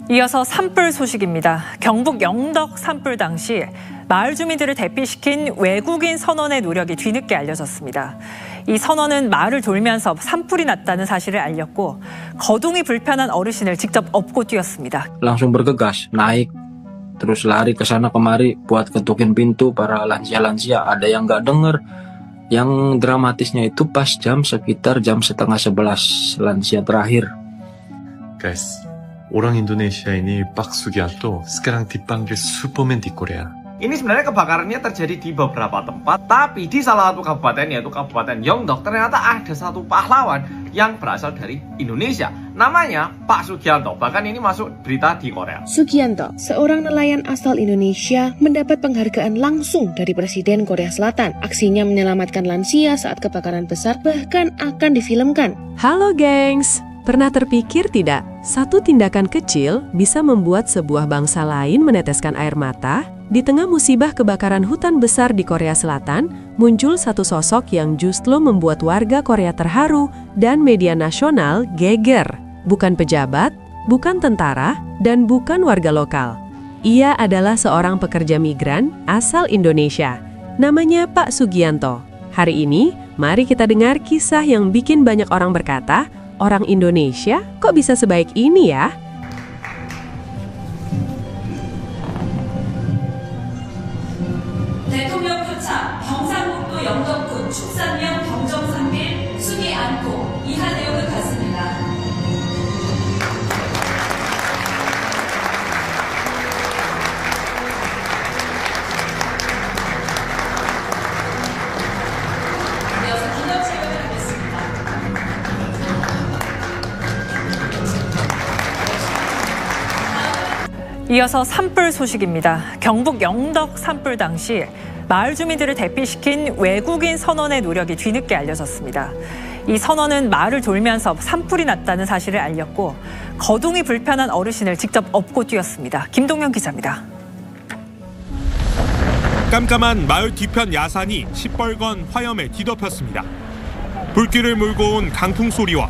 이어서 산불 소식입니다. 경북 영덕 산불 당시 마을 주민들을 대피시킨 외국인 선원의 노력이 뒤늦게 알려졌습니다. 이 선원은 마을을 돌면서 산불이 났다는 사실을 알렸고 거동이 불편한 어르신을 직접 업고 뛰었습니다. Langsung bergegas, naik, terus lari ke sana kemari buat ketukin pintu para lansia-lansia. Ada yang nggak denger. Yang dramatisnya itu pas sekitar jam 10:30 lansia terakhir. Guys, orang Indonesiaini Pak Sugianto sekarang dipanggil Superman di Korea. Ini sebenarnya kebakarannya terjadi di beberapa tempat, tapi di salah satu kabupaten yaitu Kabupaten Yeongdeok ternyata ada satu pahlawan yang berasal dari Indonesia. Namanya Pak Sugianto, bahkan ini masuk berita di Korea. Sugianto, seorang nelayan asal Indonesia, mendapat penghargaan langsung dari Presiden Korea Selatan. Aksinya menyelamatkan lansia saat kebakaran besar bahkan akan difilmkan. Halo gengs, pernah terpikir tidak? Satu tindakan kecil bisa membuat sebuah bangsa lain meneteskan air mata? Di tengah musibah kebakaran hutan besar di Korea Selatan, muncul satu sosok yang justru membuat warga Korea terharu dan media nasional geger. Bukan pejabat, bukan tentara, dan bukan warga lokal. Ia adalah seorang pekerja migran asal Indonesia. Namanya Pak Sugianto. Hari ini, mari kita dengar kisah yang bikin banyak orang berkata, orang Indonesia kok bisa sebaik ini ya? 대통령 표창 경상북도 영덕군 축산면 경정산길 수기안고 이하 내용은 같습니다. 이어서 기념체험을 하겠습니다. 이어서 산불 소식입니다. 경북 영덕 산불 당시 마을 주민들을 대피시킨 외국인 선원의 노력이 뒤늦게 알려졌습니다. 이 선원은 마을을 돌면서 산불이 났다는 사실을 알렸고 거동이 불편한 어르신을 직접 업고 뛰었습니다. 김동현 기자입니다. 깜깜한 마을 뒤편 야산이 시뻘건 화염에 뒤덮였습니다. 불길을 몰고 온 강풍 소리와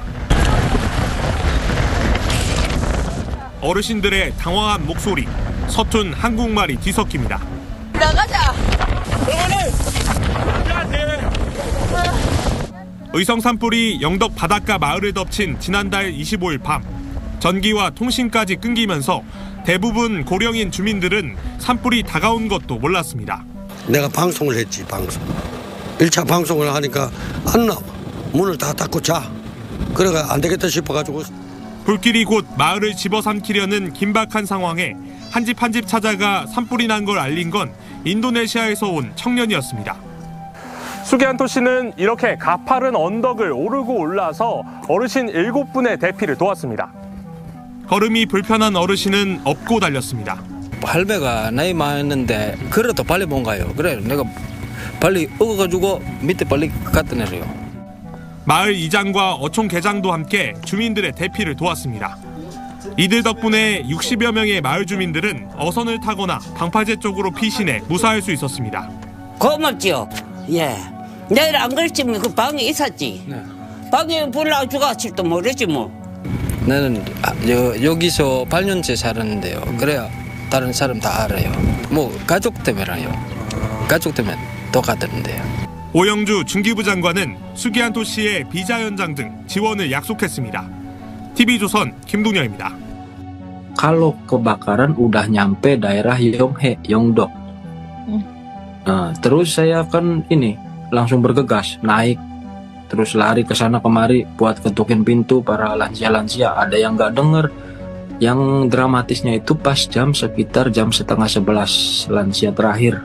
어르신들의 당황한 목소리, 서툰 한국말이 뒤섞입니다. 나가자! 의성 산불이 영덕 바닷가 마을을 덮친 지난달 25일 밤, 전기와 통신까지 끊기면서 대부분 고령인 주민들은 산불이 다가온 것도 몰랐습니다. 내가 방송을 했지, 방송. 1차 방송을 하니까 안 나와. 문을 다 닫고 자. 그래가 안 되겠다 싶어가지고. 불길이 곧 마을을 집어삼키려는 긴박한 상황에 한 집 한 집 찾아가 산불이 난 걸 알린 건 인도네시아에서 온 청년이었습니다. 수기안토 씨는 이렇게 가파른 언덕을 오르고 올라서 어르신 7분의 대피를 도왔습니다. 걸음이 불편한 어르신은 업고 달렸습니다. 할배가 나이 많은데 걸어도 빨리 못 가요. 그래 내가 빨리 얻어가지고 밑에 빨리 갖다 내려요. 마을 이장과 어촌 계장도 함께 주민들의 대피를 도왔습니다. 이들 덕분에 60여 명의 마을 주민들은 어선을 타거나 방파제 쪽으로 피신해 무사할 수 있었습니다. 고맙지요. 예. 내일 안 그랬지만 그 방에 있었지. 네. 방에 불나 죽었을지도 모르지 뭐. 나는 여기서 8년째 살았는데요. 그래야 다른 사람 다 알아요. 뭐 가족 때문에요. 가족 때문에 더 가던데요. 오영주 중기부 장관은 수기안토 씨의 비자 연장 등 지원을 약속했습니다. TV조선 김동현입니다. Kalau kebakaran udah nyampe daerah Yonghe, Yeongdeok. Nah, terus saya kan langsung bergegas, naik, terus lari ke sana kemari buat ketukin pintu para lansia-lansia. Ada yang nggak denger. Yang dramatisnya itu pas sekitar jam 10:30 lansia terakhir.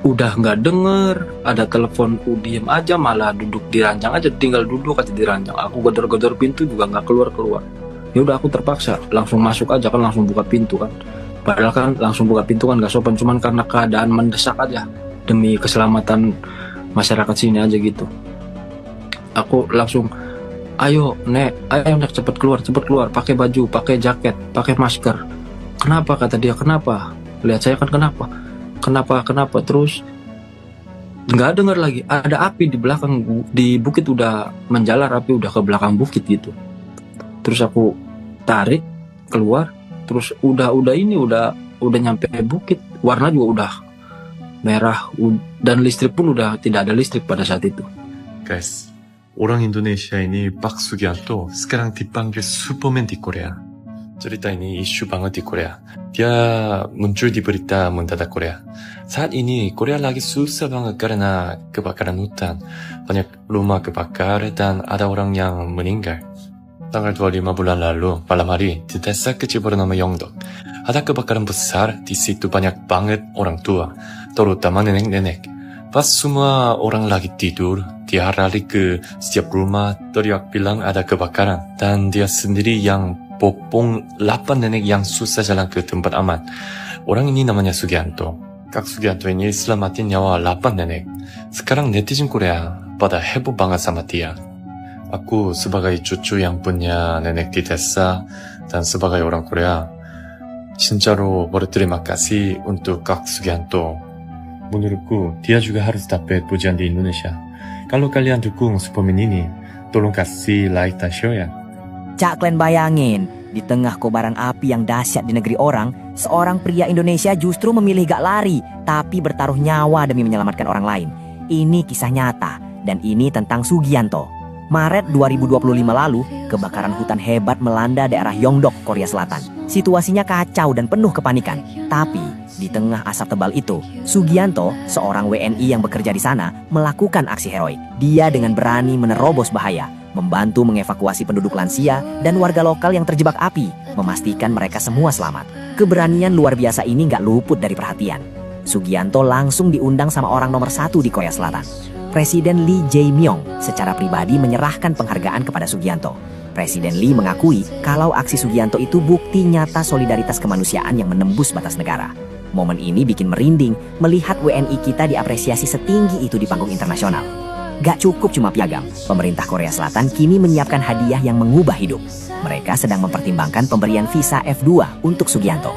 Udah nggak denger, ada telepon, diem aja, malah duduk di ranjang aja, tinggal duduk aja di ranjang. Aku gedor-gedor pintu juga nggak keluar-keluar. Ya udah aku terpaksa langsung masuk aja kan, langsung buka pintu kan. Padahal kan langsung buka pintu kan nggak sopan, cuman karena keadaan mendesak aja demi keselamatan masyarakat sini aja gitu. Aku langsung, ayo nek cepet keluar, pakai baju, pakai jaket, pakai masker. Kenapa, kata dia, kenapa? Lihat saya kan kenapa, terus nggak dengar lagi, ada api di belakang, di bukit udah menjalar, api udah ke belakang bukit gitu. Terus aku tarik keluar, terus udah nyampe bukit, warna juga udah merah dan listrik pun udah tidak ada listrik pada saat itu. Guys, orang Indonesia ini Pak Sugianto sekarang dipanggil Superman di Korea. Cerita ini isu banget di Korea. Dia muncul di berita mendadak Korea. Saat ini Korea lagi susah banget karena kebakaran hutan. Banyak rumah kebakar dan ada orang yang meninggal. Tanggal 25 bulan lalu, malam hari, di desa kecil bernama Yeongdeok, ada kebakaran besar. Di situ banyak banget orang tua, terutama nenek-nenek. Pas semua orang lagi tidur, dia lari ke setiap rumah, teriak bilang ada kebakaran. Dan dia sendiri yang popong 8 nenek yang susah jalan ke tempat aman. Orang ini namanya Sugianto. Kak Sugianto ini selamatin nyawa 8 nenek. Sekarang netizen Korea pada heboh banget sama dia. Aku sebagai cucu yang punya nenek di desa dan sebagai orang Korea, 진짜로 berterima kasih untuk Kak Sugianto. Menurutku, dia juga harus dapat pujian di Indonesia. Kalau kalian dukung Superman ini, tolong kasih like dan share ya. Cak, kalian bayangin, di tengah kobaran api yang dahsyat di negeri orang, seorang pria Indonesia justru memilih gak lari, tapi bertaruh nyawa demi menyelamatkan orang lain. Ini kisah nyata, dan ini tentang Sugianto. Maret 2025 lalu, kebakaran hutan hebat melanda daerah Yeongdeok, Korea Selatan. Situasinya kacau dan penuh kepanikan. Tapi, di tengah asap tebal itu, Sugianto, seorang WNI yang bekerja di sana, melakukan aksi heroik. Dia dengan berani menerobos bahaya, membantu mengevakuasi penduduk lansia dan warga lokal yang terjebak api, memastikan mereka semua selamat. Keberanian luar biasa ini gak luput dari perhatian. Sugianto langsung diundang sama orang nomor 1 di Korea Selatan. Presiden Lee Jae-myung secara pribadi menyerahkan penghargaan kepada Sugianto. Presiden Lee mengakui kalau aksi Sugianto itu bukti nyata solidaritas kemanusiaan yang menembus batas negara. Momen ini bikin merinding melihat WNI kita diapresiasi setinggi itu di panggung internasional. Gak cukup cuma piagam, pemerintah Korea Selatan kini menyiapkan hadiah yang mengubah hidup. Mereka sedang mempertimbangkan pemberian visa F2 untuk Sugianto.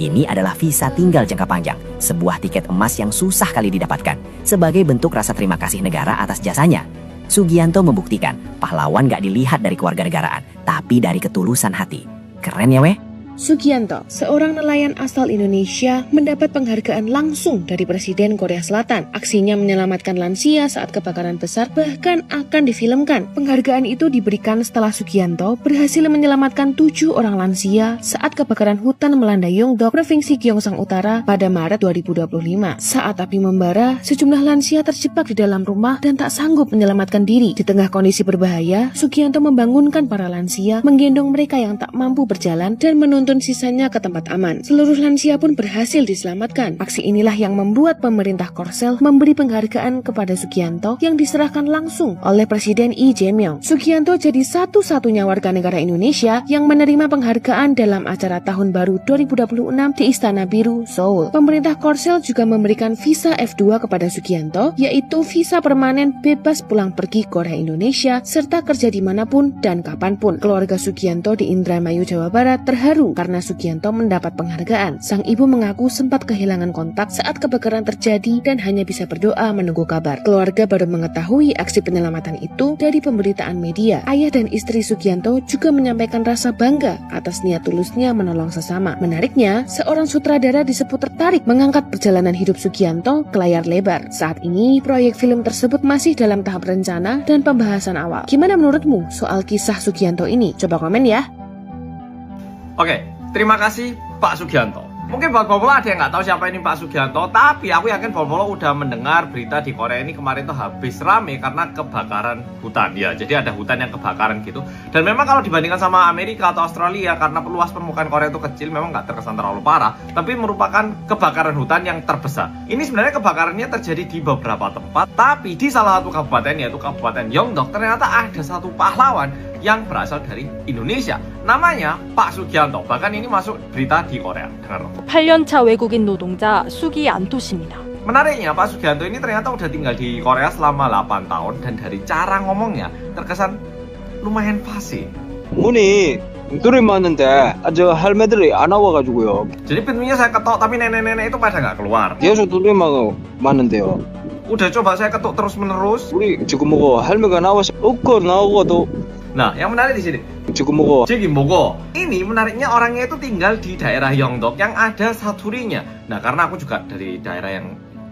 Ini adalah visa tinggal jangka panjang, sebuah tiket emas yang susah kali didapatkan, sebagai bentuk rasa terima kasih negara atas jasanya. Sugianto membuktikan, pahlawan gak dilihat dari kewarganegaraan, tapi dari ketulusan hati. Keren ya weh? Sugianto, seorang nelayan asal Indonesia, mendapat penghargaan langsung dari Presiden Korea Selatan. Aksinya menyelamatkan lansia saat kebakaran besar bahkan akan difilmkan. Penghargaan itu diberikan setelah Sugianto berhasil menyelamatkan 7 orang lansia saat kebakaran hutan melanda Yeongdeok, Provinsi Gyeongsang Utara pada Maret 2025. Saat api membara, sejumlah lansia terjebak di dalam rumah dan tak sanggup menyelamatkan diri. Di tengah kondisi berbahaya, Sugianto membangunkan para lansia, menggendong mereka yang tak mampu berjalan dan menuntun sisanya ke tempat aman. Seluruh lansia pun berhasil diselamatkan. Aksi inilah yang membuat pemerintah Korsel memberi penghargaan kepada Sugianto yang diserahkan langsung oleh Presiden Lee Jae-myung. Sugianto jadi satu-satunya warga negara Indonesia yang menerima penghargaan dalam acara Tahun Baru 2026 di Istana Biru, Seoul. Pemerintah Korsel juga memberikan visa F2 kepada Sugianto, yaitu visa permanen bebas pulang pergi Korea Indonesia serta kerja dimanapun dan kapanpun. Keluarga Sugianto di Indramayu, Jawa Barat terharu karena Sugianto mendapat penghargaan. Sang ibu mengaku sempat kehilangan kontak saat kebakaran terjadi dan hanya bisa berdoa menunggu kabar. Keluarga baru mengetahui aksi penyelamatan itu dari pemberitaan media. Ayah dan istri Sugianto juga menyampaikan rasa bangga atas niat tulusnya menolong sesama. Menariknya, seorang sutradara disebut tertarik mengangkat perjalanan hidup Sugianto ke layar lebar. Saat ini, proyek film tersebut masih dalam tahap rencana dan pembahasan awal. Gimana menurutmu soal kisah Sugianto ini? Coba komen ya. Oke, terima kasih Pak Sugianto. Mungkin buat Bobolo ada yang nggak tahu siapa ini Pak Sugianto, tapi aku yakin Bobolo udah mendengar berita di Korea ini kemarin tuh habis rame karena kebakaran hutan. Ya, jadi ada hutan yang kebakaran gitu. Dan memang kalau dibandingkan sama Amerika atau Australia, karena luas permukaan Korea itu kecil, memang nggak terkesan terlalu parah, tapi merupakan kebakaran hutan yang terbesar. Ini sebenarnya kebakarannya terjadi di beberapa tempat, tapi di salah satu kabupaten, yaitu Kabupaten Yeongdeok, ternyata ada satu pahlawan yang berasal dari Indonesia. Namanya Pak Sugianto. Bahkan ini masuk berita di Korea. Dengar. 8년차 외국인 노동자 수기안토 씨입니다. Menariknya, Pak Sugianto ini ternyata udah tinggal di Korea selama 8 tahun dan dari cara ngomongnya terkesan lumayan fasih. 문이 뚫이 맞는데 저 할매들이 안 와가지고요. Jadi pintunya saya ketok tapi nenek-nenek itu pada nggak keluar. 계속 뚫이 맞는데요. Udah coba saya ketuk terus menerus. 우리 지금 뭐 할매가 나와서 없고 나오고도 Nah, yang menarik di sini Jigimogo. Ini menariknya orangnya itu tinggal di daerah Yeongdeok yang ada saturinya. Nah, karena aku juga dari daerah yang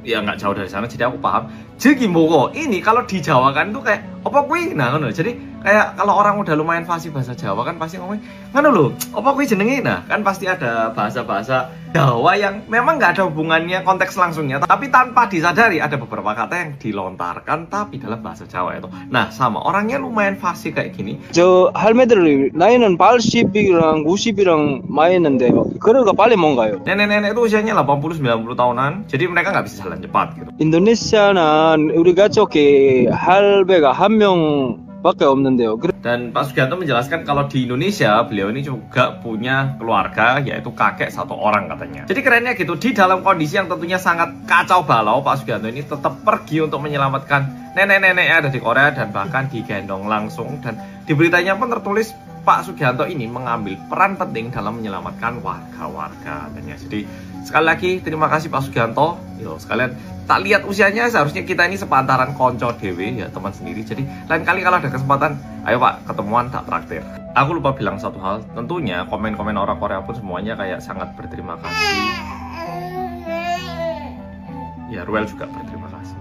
ya nggak jauh dari sana, jadi aku paham. Jigimogo ini kalau dijawakan tuh kayak apa kuwi? Nah, ngono. Jadi kayak kalau orang udah lumayan fasih bahasa Jawa kan pasti ngomong ngono lho, apa kuwi jenenge? Nah, kan pasti ada bahasa-bahasa Jawa yang memang nggak ada hubungannya konteks langsungnya, tapi tanpa disadari ada beberapa kata yang dilontarkan tapi dalam bahasa Jawa itu. Nah, sama orangnya lumayan fasih kayak gini. 저 할매들 나이는 80이랑 90이랑 많이 있는데요. 그러니까 빨리 뭔가요? Nenek-nenek itu usianya 80-90 tahunan, jadi mereka nggak bisa jalan cepat gitu. 인도네시아는 우리 가족이 할배가 한 명밖에 없는데요. Dan Pak Sugianto menjelaskan kalau di Indonesia beliau ini juga punya keluarga, yaitu kakek 1 orang katanya. Jadi kerennya gitu, di dalam kondisi yang tentunya sangat kacau balau, Pak Sugianto ini tetap pergi untuk menyelamatkan nenek-nenek yang ada di Korea dan bahkan digendong langsung. Dan di beritanya pun tertulis Pak Sugianto ini mengambil peran penting dalam menyelamatkan warga-warga katanya. Jadi sekali lagi terima kasih Pak Sugianto. Yo, sekalian tak lihat usianya, seharusnya kita ini sepantaran konco dewe ya, teman sendiri. Jadi lain kali kalau ada kesempatan, ayo Pak ketemuan tak traktir. Aku lupa bilang satu hal, tentunya komen-komen orang Korea pun semuanya kayak sangat berterima kasih. Ya, Ruel juga berterima kasih.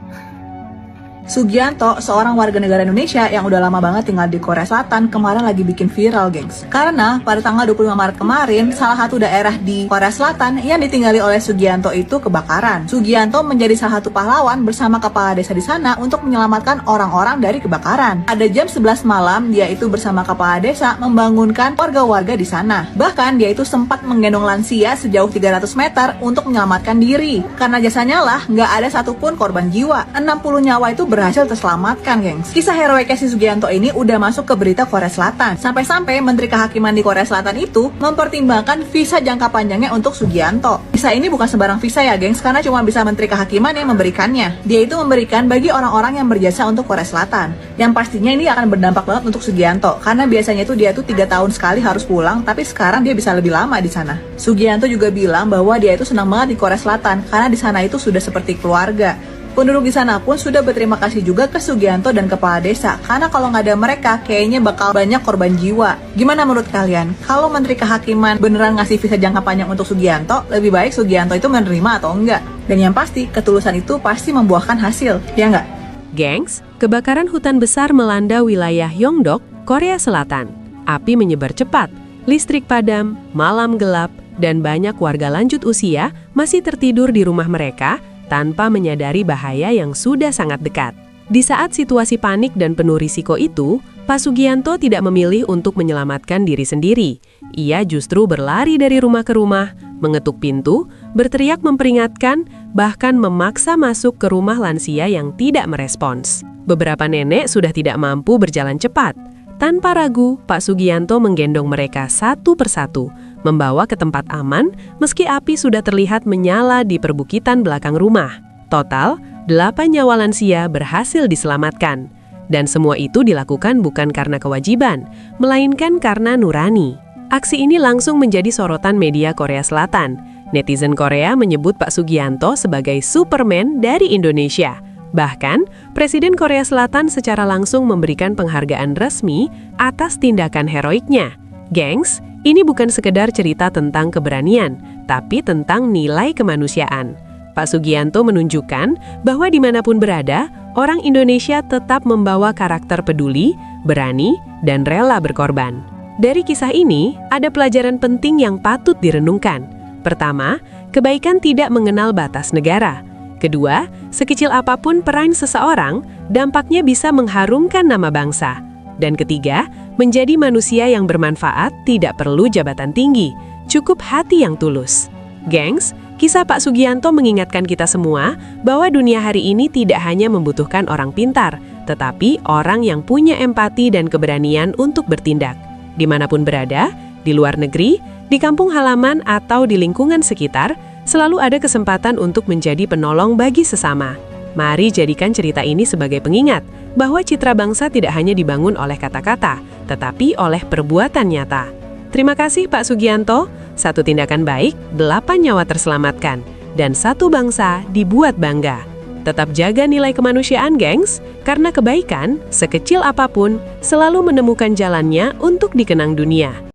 Sugianto, seorang warga negara Indonesia yang udah lama banget tinggal di Korea Selatan, kemarin lagi bikin viral, gengs. Karena pada tanggal 25 Maret kemarin, salah satu daerah di Korea Selatan yang ditinggali oleh Sugianto itu kebakaran. Sugianto menjadi salah satu pahlawan bersama kepala desa di sana untuk menyelamatkan orang-orang dari kebakaran. Pada jam 11 malam, dia itu bersama kepala desa membangunkan warga-warga di sana. Bahkan dia itu sempat menggendong lansia sejauh 300 meter untuk menyelamatkan diri. Karena jasanya lah, nggak ada satupun korban jiwa. 60 nyawa itu berhasil terselamatkan, gengs. Kisah heroiknya si Sugianto ini udah masuk ke berita Korea Selatan. Sampai-sampai Menteri Kehakiman di Korea Selatan itu mempertimbangkan visa jangka panjangnya untuk Sugianto. Visa ini bukan sembarang visa ya, gengs, karena cuma bisa Menteri Kehakiman yang memberikannya. Dia itu memberikan bagi orang-orang yang berjasa untuk Korea Selatan. Yang pastinya ini akan berdampak banget untuk Sugianto, karena biasanya itu dia tuh 3 tahun sekali harus pulang, tapi sekarang dia bisa lebih lama di sana. Sugianto juga bilang bahwa dia itu senang banget di Korea Selatan, karena di sana itu sudah seperti keluarga. Penduduk di sana pun sudah berterima kasih juga ke Sugianto dan kepala desa, karena kalau nggak ada mereka, kayaknya bakal banyak korban jiwa. Gimana menurut kalian? Kalau Menteri Kehakiman beneran ngasih visa jangka panjang untuk Sugianto, lebih baik Sugianto itu menerima atau enggak? Dan yang pasti, ketulusan itu pasti membuahkan hasil, ya nggak? Gengs, kebakaran hutan besar melanda wilayah Yeongdeok, Korea Selatan. Api menyebar cepat, listrik padam, malam gelap, dan banyak warga lanjut usia masih tertidur di rumah mereka tanpa menyadari bahaya yang sudah sangat dekat. Di saat situasi panik dan penuh risiko itu, Pak Sugianto tidak memilih untuk menyelamatkan diri sendiri. Ia justru berlari dari rumah ke rumah, mengetuk pintu, berteriak memperingatkan, bahkan memaksa masuk ke rumah lansia yang tidak merespons. Beberapa nenek sudah tidak mampu berjalan cepat. Tanpa ragu, Pak Sugianto menggendong mereka satu persatu, membawa ke tempat aman meski api sudah terlihat menyala di perbukitan belakang rumah. Total, 8 nyawa lansia berhasil diselamatkan. Dan semua itu dilakukan bukan karena kewajiban, melainkan karena nurani. Aksi ini langsung menjadi sorotan media Korea Selatan. Netizen Korea menyebut Pak Sugianto sebagai Superman dari Indonesia. Bahkan, Presiden Korea Selatan secara langsung memberikan penghargaan resmi atas tindakan heroiknya. Gengs, ini bukan sekedar cerita tentang keberanian, tapi tentang nilai kemanusiaan. Pak Sugianto menunjukkan bahwa dimanapun berada, orang Indonesia tetap membawa karakter peduli, berani, dan rela berkorban. Dari kisah ini, ada pelajaran penting yang patut direnungkan. Pertama, kebaikan tidak mengenal batas negara. Kedua, sekecil apapun peran seseorang, dampaknya bisa mengharumkan nama bangsa. Dan ketiga, menjadi manusia yang bermanfaat tidak perlu jabatan tinggi, cukup hati yang tulus. Gengs, kisah Pak Sugianto mengingatkan kita semua bahwa dunia hari ini tidak hanya membutuhkan orang pintar, tetapi orang yang punya empati dan keberanian untuk bertindak. Dimanapun berada, di luar negeri, di kampung halaman atau di lingkungan sekitar, selalu ada kesempatan untuk menjadi penolong bagi sesama. Mari jadikan cerita ini sebagai pengingat bahwa citra bangsa tidak hanya dibangun oleh kata-kata, tetapi oleh perbuatan nyata. Terima kasih Pak Sugianto, satu tindakan baik, 8 nyawa terselamatkan, dan satu bangsa dibuat bangga. Tetap jaga nilai kemanusiaan, gengs, karena kebaikan, sekecil apapun, selalu menemukan jalannya untuk dikenang dunia.